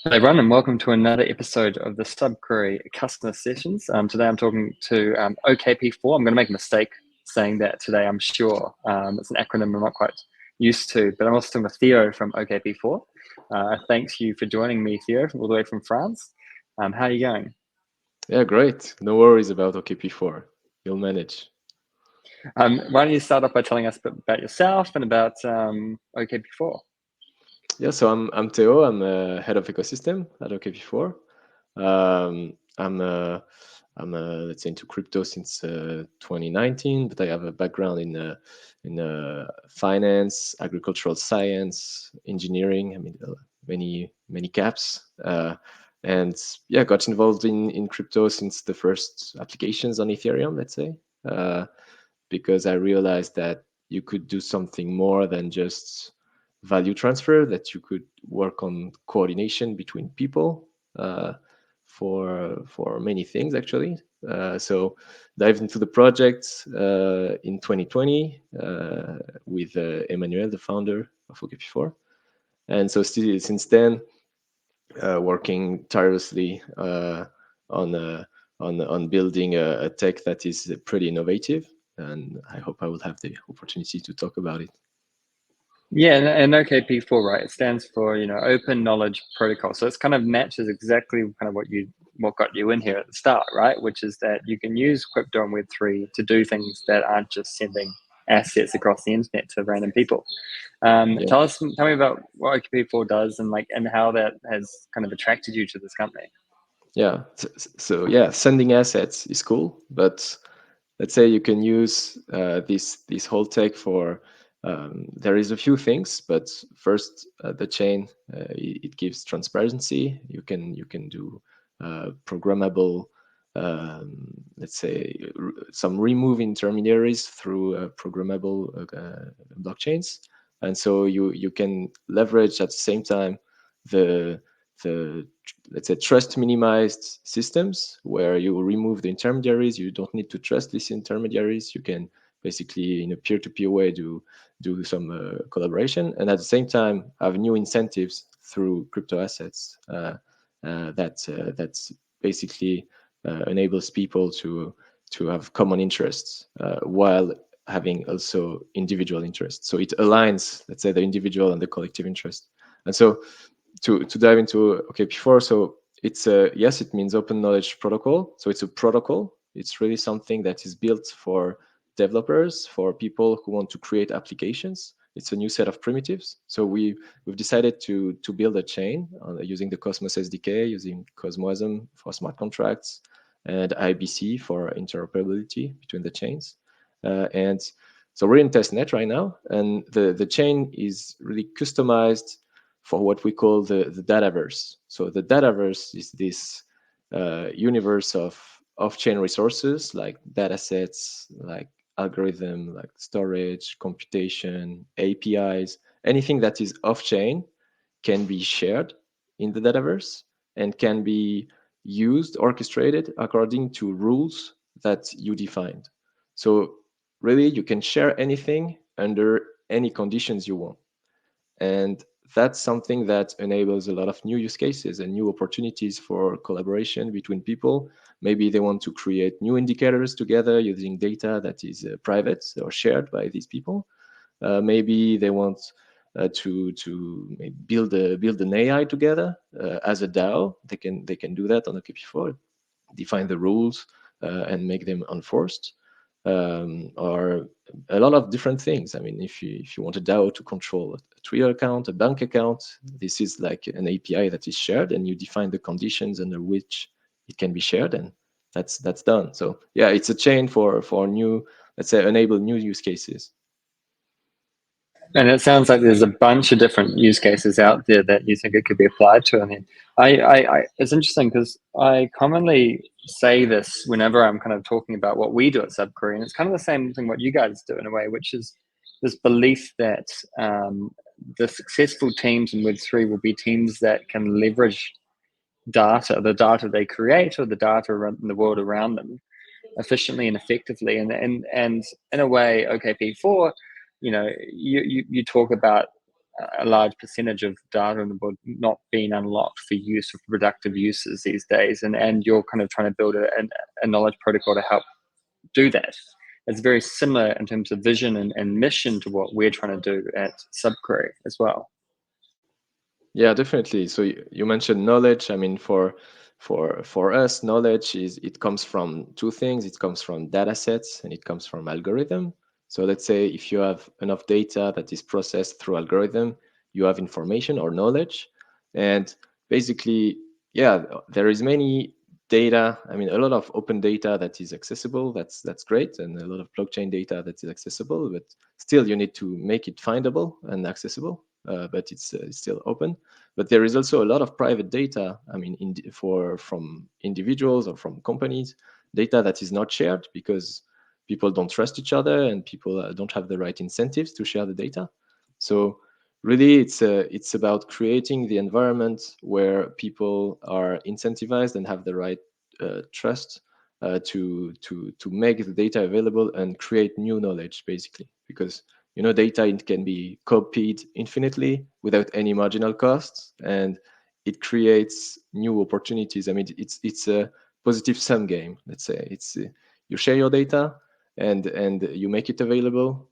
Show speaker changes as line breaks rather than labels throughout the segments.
Hey everyone, and welcome to another episode of the SubQuery customer sessions. Today I'm talking to OKP4. I'm going to make a mistake saying that today, I'm sure. It's an acronym I'm not quite used to, but I'm also talking with Theo from OKP4. Thanks you for joining me, Theo, all the way from France. How are you going?
Yeah, great. No worries about OKP4. You'll manage.
Why don't you start off by telling us a bit about yourself and about OKP4?
Yeah, so I'm Theo. I'm head of ecosystem at OKP4. I'm let's say into crypto since 2019, but I have a background in finance, agricultural science, engineering. I mean, many caps. And yeah, got involved in crypto since the first applications on Ethereum, let's say, because I realized that you could do something more than just value transfer, that you could work on coordination between people for many things actually. So dived into the project in 2020 with Emmanuel, the founder of OKP4, and so still since then working tirelessly on building a tech that is pretty innovative, and I hope I will have the opportunity to talk about it.
Yeah, and OKP4, right? It stands for, Open Knowledge Protocol. So it's kind of matches exactly kind of what got you in here at the start, right? Which is that you can use crypto and Web3 to do things that aren't just sending assets across the internet to random people.
Yeah.
Tell me about what OKP4 does and how that has kind of attracted you to this company.
Yeah. So yeah, sending assets is cool, but let's say you can use this whole tech for there is a few things, but first the chain it gives transparency. You can do programmable, let's say some remove intermediaries through programmable blockchains, and so you can leverage at the same time the the let's say trust minimized systems where you remove the intermediaries. You don't need to trust these intermediaries. You can basically in a peer-to-peer way do some collaboration, and at the same time have new incentives through crypto assets that's basically enables people to have common interests while having also individual interests. So it aligns, let's say, the individual and the collective interest. And so to dive into OKP4, so it's a yes, it means open knowledge protocol. So it's a protocol. It's really something that is built for developers, for people who want to create applications. It's a new set of primitives. So we've decided to build a chain using the Cosmos SDK, using Cosmosm for smart contracts, and IBC for interoperability between the chains. And so we're in testnet right now, and the chain is really customized for what we call the dataverse. So the dataverse is this universe of off-chain resources like datasets, like algorithm, like storage, computation, APIs. Anything that is off-chain can be shared in the dataverse and can be used, orchestrated according to rules that you defined. So really, you can share anything under any conditions you want. And that's something that enables a lot of new use cases and new opportunities for collaboration between people. Maybe they want to create new indicators together using data that is private or shared by these people. Maybe they want to build an AI together as a DAO. They can do that on OKP4, define the rules and make them enforced, or a lot of different things. I mean, if you want a DAO to control a Twitter account, a bank account, this is like an API that is shared, and you define the conditions under which it can be shared, and that's done. So yeah, it's a chain for new, let's say, enable new use cases.
And it sounds like there's a bunch of different use cases out there that you think it could be applied to. I mean, it's interesting because I commonly say this whenever I'm kind of talking about what we do at SubQuery, and it's kind of the same thing what you guys do in a way, which is this belief that the successful teams in Web3 will be teams that can leverage the data they create or the data in the world around them efficiently and effectively. And in a way, OKP4, you talk about a large percentage of data in the world not being unlocked for use for productive uses these days, and you're kind of trying to build a knowledge protocol to help do that. It's very similar in terms of vision and mission to what we're trying to do at SubQuery as well.
Yeah, definitely. So you mentioned knowledge. I mean, for us, knowledge is, it comes from two things. It comes from data sets and it comes from algorithm. So let's say if you have enough data that is processed through algorithm, you have information or knowledge. And basically, yeah, there is many data. I mean, a lot of open data that is accessible. That's great, and a lot of blockchain data that is accessible. But still, you need to make it findable and accessible. But it's still open. But there is also a lot of private data. I mean, from individuals or from companies, data that is not shared because people don't trust each other and people don't have the right incentives to share the data. So really, it's about creating the environment where people are incentivized and have the right trust to make the data available and create new knowledge, basically. Because data, it can be copied infinitely without any marginal costs, and it creates new opportunities. I mean, it's a positive sum game. Let's say it's you share your data, and you make it available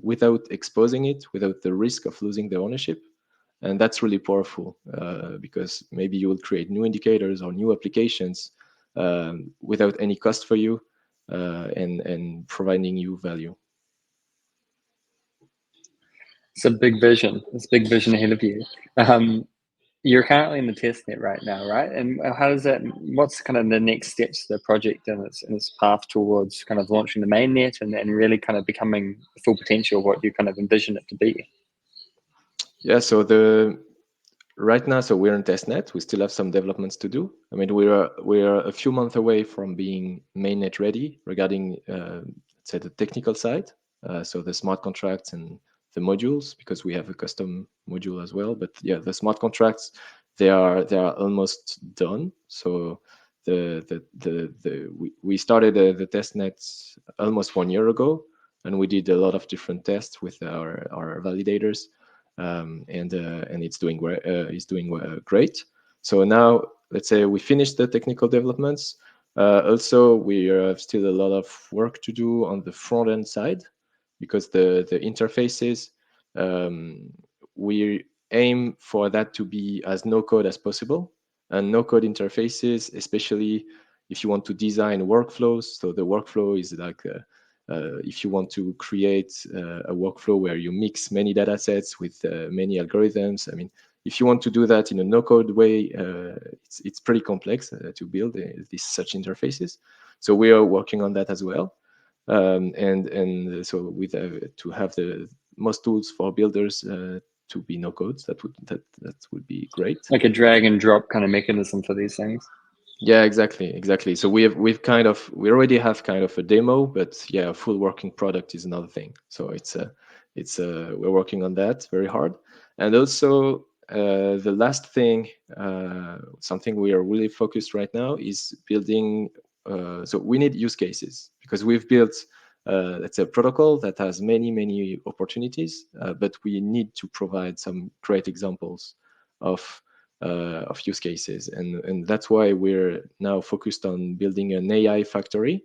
without exposing it, without the risk of losing the ownership. And that's really powerful because maybe you will create new indicators or new applications without any cost for you, and providing you value.
It's a big vision. It's a big vision ahead of you. You're currently in the test net right now, right? And how does that? What's kind of the next steps of the project and its path towards kind of launching the main net and really kind of becoming the full potential of what you kind of envision it to be?
Yeah. So right now, so we're in testnet. We still have some developments to do. I mean, we're a few months away from being mainnet ready regarding, let's say, the technical side. So the smart contracts and the modules, because we have a custom module as well. But yeah, the smart contracts, they are almost done. So we started the testnet almost 1 year ago, and we did a lot of different tests with our validators. And it's doing great. So now, let's say we finished the technical developments. Also, we have still a lot of work to do on the front end side, because the interfaces, we aim for that to be as no code as possible. And no code interfaces, especially if you want to design workflows. So the workflow is like if you want to create a workflow where you mix many data sets with many algorithms. I mean, if you want to do that in a no-code way, it's pretty complex to build these such interfaces. So we are working on that as well. And so with to have the most tools for builders to be no codes, that would be great.
Like a drag and drop kind of mechanism for these things.
Yeah, exactly. So we already have kind of a demo, but yeah, a full working product is another thing. So we're working on that very hard. And also the last thing, something we are really focused right now is building. So we need use cases, because we've built let's say a protocol that has many opportunities, but we need to provide some great examples of use cases, and that's why we're now focused on building an AI factory.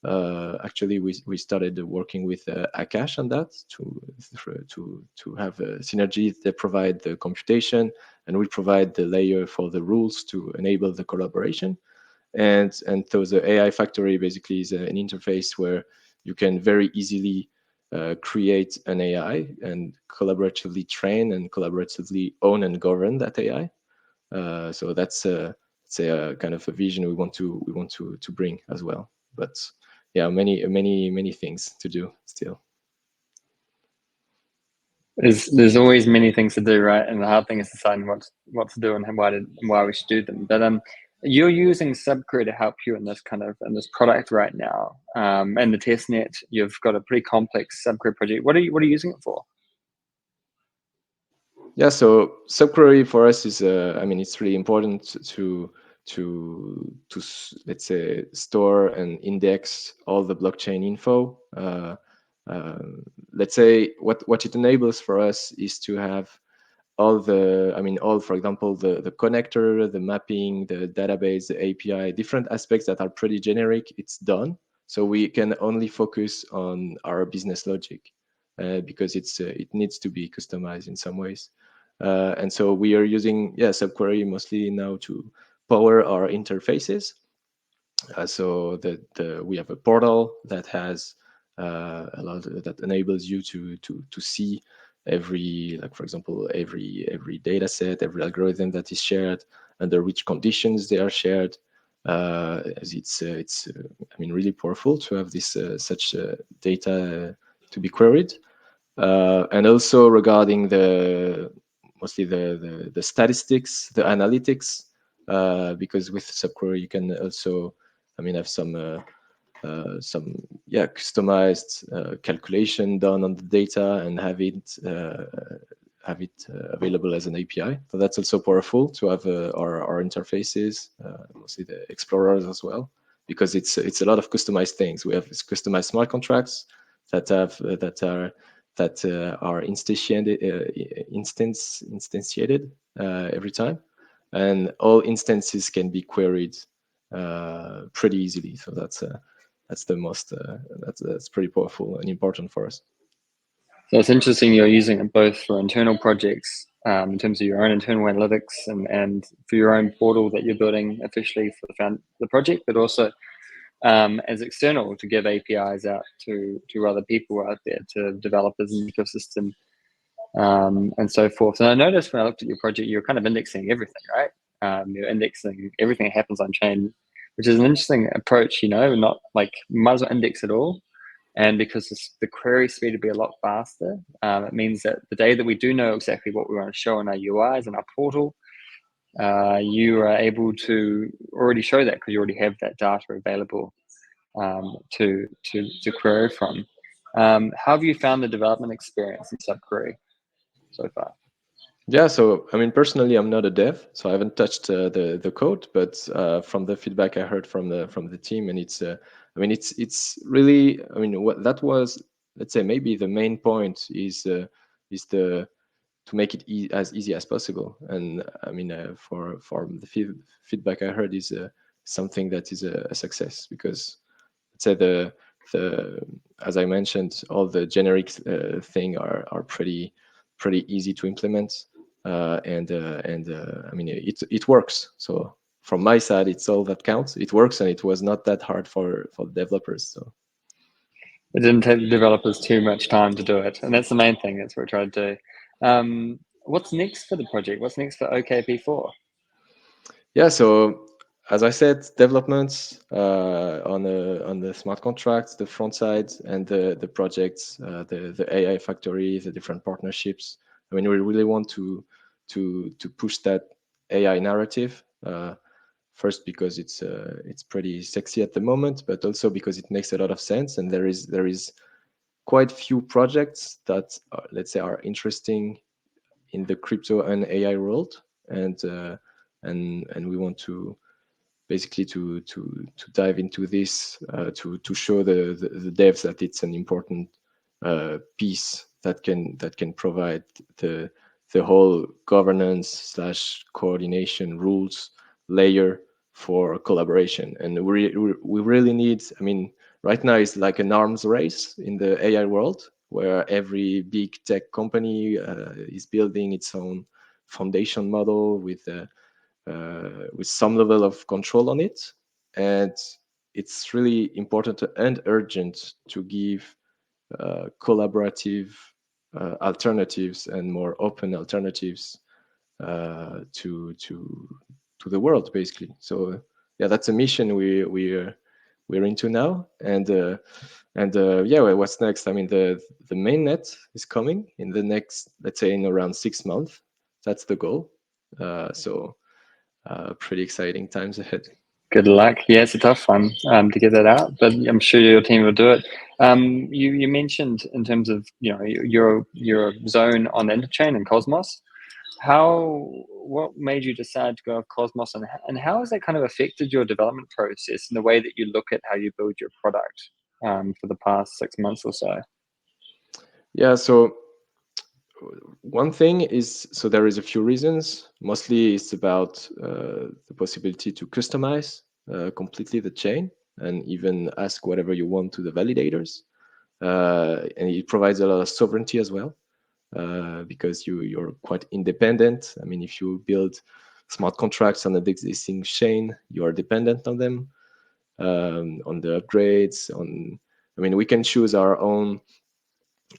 Actually, we started working with Akash on that to have a synergy. They provide the computation, and we provide the layer for the rules to enable the collaboration. And so the AI factory basically is an interface where you can very easily create an AI and collaboratively train and collaboratively own and govern that AI. So that's say a kind of a vision we want to bring as well. But yeah, many things to do still.
There's always many things to do, right? And the hard thing is deciding what to do and why we should do them. But you're using SubQuery to help you in this product right now. And the testnet, you've got a pretty complex SubQuery project. What are you using it for?
Yeah, so SubQuery for us is, I mean, it's really important to let's say store and index all the blockchain info. let's say what it enables for us is to have all the, for example, the connector, the mapping, the database, the API, different aspects that are pretty generic, it's done. So we can only focus on our business logic because it needs to be customized in some ways. And so we are using SubQuery mostly now to power our interfaces. So we have a portal that has a lot that enables you to see every, like for example, every data set, every algorithm that is shared, under which conditions they are shared. As it's really powerful to have this such data to be queried. And also regarding mostly the statistics, the analytics, because with SubQuery you can also, have some customized calculation done on the data and have it available as an API. So that's also powerful to have our interfaces, mostly the explorers as well, because it's a lot of customized things. We have customized smart contracts that are instantiated every time, and all instances can be queried pretty easily. So that's the most that's pretty powerful and important for us.
So it's interesting you're using it both for internal projects in terms of your own internal analytics and for your own portal that you're building officially for the project, but also as external to give APIs out to other people out there, to developers in the ecosystem, and so forth. And I noticed when I looked at your project, you're kind of indexing everything, right? You're indexing everything that happens on chain, which is an interesting approach, not like might as well index it all. And because the query speed would be a lot faster, it means that the day that we do know exactly what we want to show in our UIs and our portal, you are able to already show that because you already have that data available to query from. How have you found the development experience in SubQuery so far?
Yeah, so personally, I'm not a dev, so I haven't touched the code, but from the feedback I heard from the team, and it's really, what that was, let's say, maybe the main point is to make it as easy as possible. And for the feedback I heard is something that is a success, because let's say the as I mentioned, all the generic thing are pretty easy to implement, and it works. So from my side, it's all that counts. It works, and it was not that hard for developers. So
It didn't take the developers too much time to do it, and that's the main thing. That's what we're trying to do. What's next for the project? What's next for OKP4?
Yeah, so as I said, developments on the smart contracts, the front side, and the projects, the AI factory, the different partnerships. We really want to push that AI narrative. First, because it's pretty sexy at the moment, but also because it makes a lot of sense, and there is quite few projects that let's say are interesting in the crypto and AI world, and we want to basically to dive into this, to show the devs that it's an important piece that can provide the whole governance slash coordination rules layer for collaboration. And we really need, right now it's like an arms race in the AI world, where every big tech company is building its own foundation model with some level of control on it. And it's really important and urgent to give collaborative alternatives and more open alternatives to the world, basically. So yeah, that's a mission we're into now. And well, what's next? The mainnet is coming in the next, let's say, in around 6 months. That's the goal. So pretty exciting times ahead.
Good luck. Yeah, it's a tough one to get that out, but I'm sure your team will do it. You mentioned in terms of your zone on the interchain and Cosmos. What made you decide to go with Cosmos, and how has that kind of affected your development process and the way that you look at how you build your product for the past 6 months or so?
Yeah, so one thing is, so there is a few reasons. Mostly it's about the possibility to customize completely the chain and even ask whatever you want to the validators. And it provides a lot of sovereignty as well, because you're quite independent. I mean, if you build smart contracts on the existing chain, you are dependent on them, on the upgrades. I mean, we can choose our own.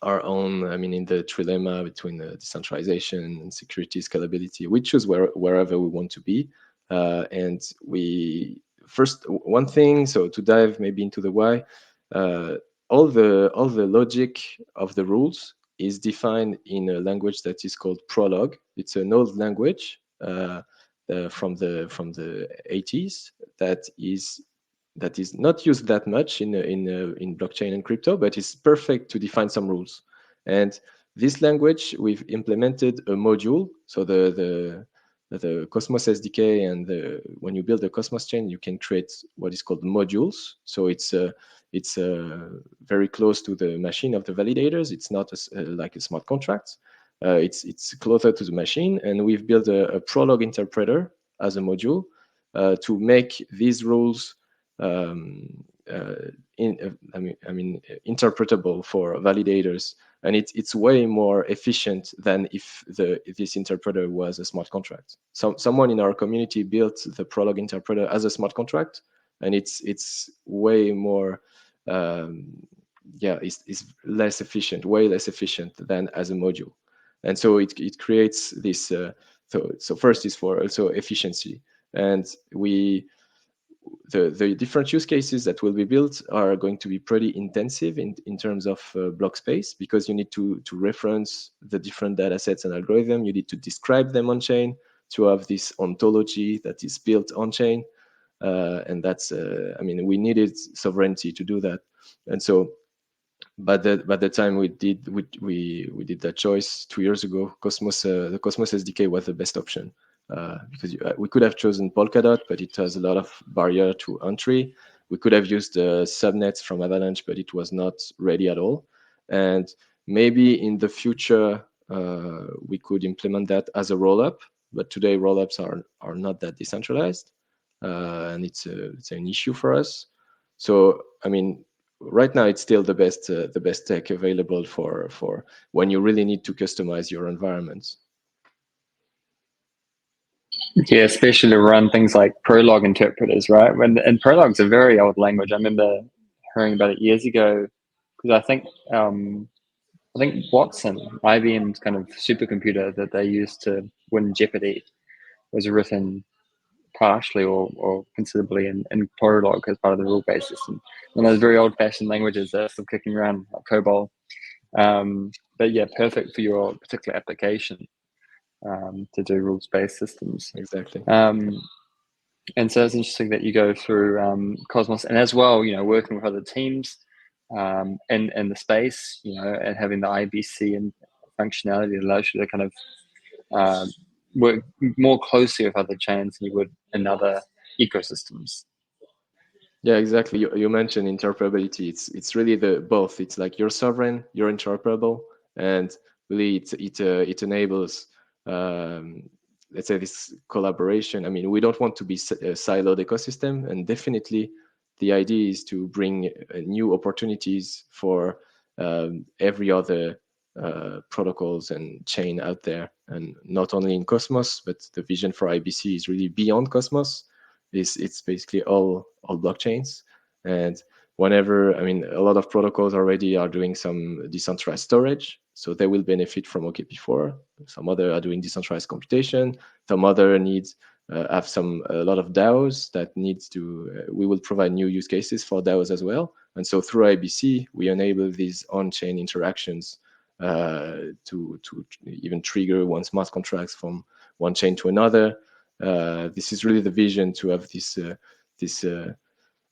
I mean, in the trilemma between the decentralization and security scalability, we choose wherever we want to be. And we first one thing. So to dive maybe into the why, all the logic of the rules is defined in a language that is called Prolog. It's an old language from the 80s that is not used that much in blockchain and crypto, but it's perfect to define some rules. And this language, we've implemented a module. So the Cosmos SDK and when you build a Cosmos chain, you can create what is called modules. So it's very close to the machine of the validators. It's not like a smart contract. It's closer to the machine, and we've built a Prolog interpreter as a module to make these rules interpretable for validators, and it's way more efficient than if this interpreter was a smart contract. Someone in our community built the Prolog interpreter as a smart contract, and it's way more it's less efficient, way less efficient than as a module. And so it creates this so first is for also efficiency, and the different use cases that will be built are going to be pretty intensive in terms of block space, because you need to reference the different data sets and algorithm. You need to describe them on chain to have this ontology that is built on chain. And that's, I mean, we needed sovereignty to do that. And so by the time we did that choice 2 years ago, the Cosmos SDK was the best option, because we could have chosen Polkadot, but it has a lot of barrier to entry. We could have used subnets from Avalanche, but it was not ready at all. And maybe in the future we could implement that as a rollup, but today rollups are not that decentralized, and it's an issue for us. So I mean, right now it's still the best tech available for when you really need to customize your environments.
Yeah, especially to run things like Prolog interpreters, right? And Prolog's a very old language. I remember hearing about it years ago, because I think Watson, IBM's kind of supercomputer that they used to win Jeopardy, was written partially or considerably in Prolog as part of the rule-based system. One of those very old-fashioned languages that are still kicking around, like COBOL. But yeah, perfect for your particular application to do rules-based systems.
Exactly.
And so it's interesting that you go through Cosmos, and as well, you know, working with other teams in the space, you know, and having the IBC and functionality that allows you to kind of work more closely with other chains than you would in other ecosystems.
Yeah, exactly. You mentioned interoperability. It's really the both. It's like you're sovereign, you're interoperable, and really it enables let's say this collaboration. I mean, we don't want to be a siloed ecosystem, and definitely the idea is to bring new opportunities for every other protocols and chain out there, and not only in Cosmos, but the vision for IBC is really beyond Cosmos. It's basically all blockchains. And whenever, I mean, a lot of protocols already are doing some decentralized storage, so they will benefit from OKP4. Some other are doing decentralized computation. Some other needs have a lot of DAOs that needs to. We will provide new use cases for DAOs as well. And so through IBC, we enable these on-chain interactions to even trigger one smart contracts from one chain to another. This is really the vision, to have this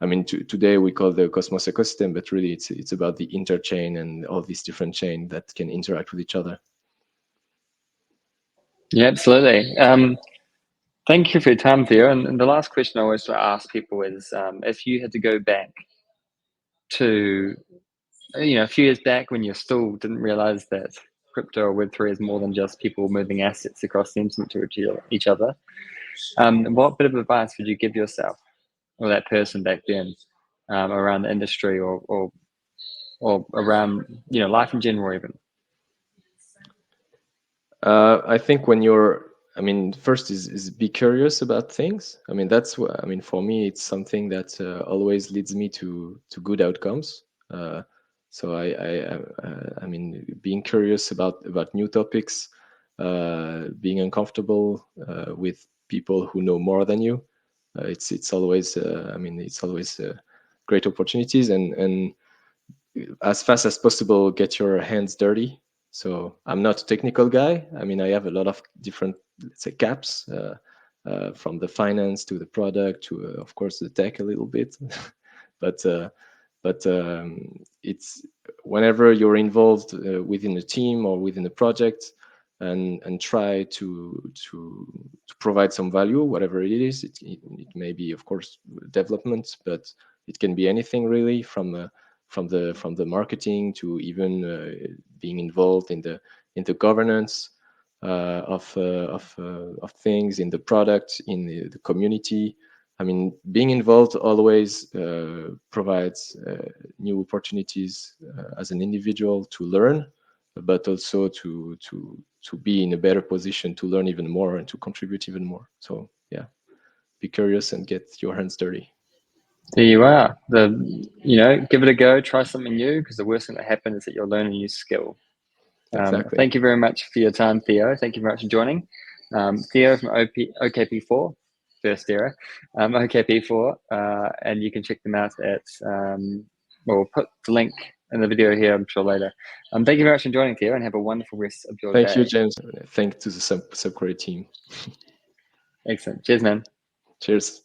I mean, today we call the Cosmos ecosystem, but really it's about the interchain and all these different chains that can interact with each other.
Yeah, absolutely. Thank you for your time, Theo. And the last question I always ask people is, if you had to go back to a few years back when you still didn't realize that crypto or Web3 is more than just people moving assets across the internet to each other. What bit of advice would you give yourself or that person back then around the industry or around life in general even?
I think when you're, I mean, first is be curious about things. I mean, that's what, I mean, for me, it's something that always leads me to good outcomes. So I mean, being curious about new topics, being uncomfortable with people who know more than you. It's always, I mean, it's always great opportunities, and as fast as possible, get your hands dirty. So I'm not a technical guy. I mean, I have a lot of different, let's say, caps, from the finance to the product to, of course, the tech a little bit. but it's whenever you're involved within a team or within a project, and try to provide some value, whatever it is. It may be, of course, development, but it can be anything really, from the marketing to even being involved in the governance of things, in the product, in the community. I mean, being involved always provides new opportunities as an individual to learn, but also to be in a better position to learn even more and to contribute even more. So yeah, be curious and get your hands dirty.
There you are. Give it a go, try something new, because the worst thing that happens is that you'll learn a new skill.
Exactly.
Thank you very much for your time, Theo. Thank you very much for joining. Theo from OKP4, first era, OKP4, and you can check them out at, we'll put the link in the video here, I'm sure, later. Thank you very much for joining, Theo, and have a wonderful rest of your day.
Thank you, James. Thanks to the SubQuery team.
Excellent. Cheers, man.
Cheers.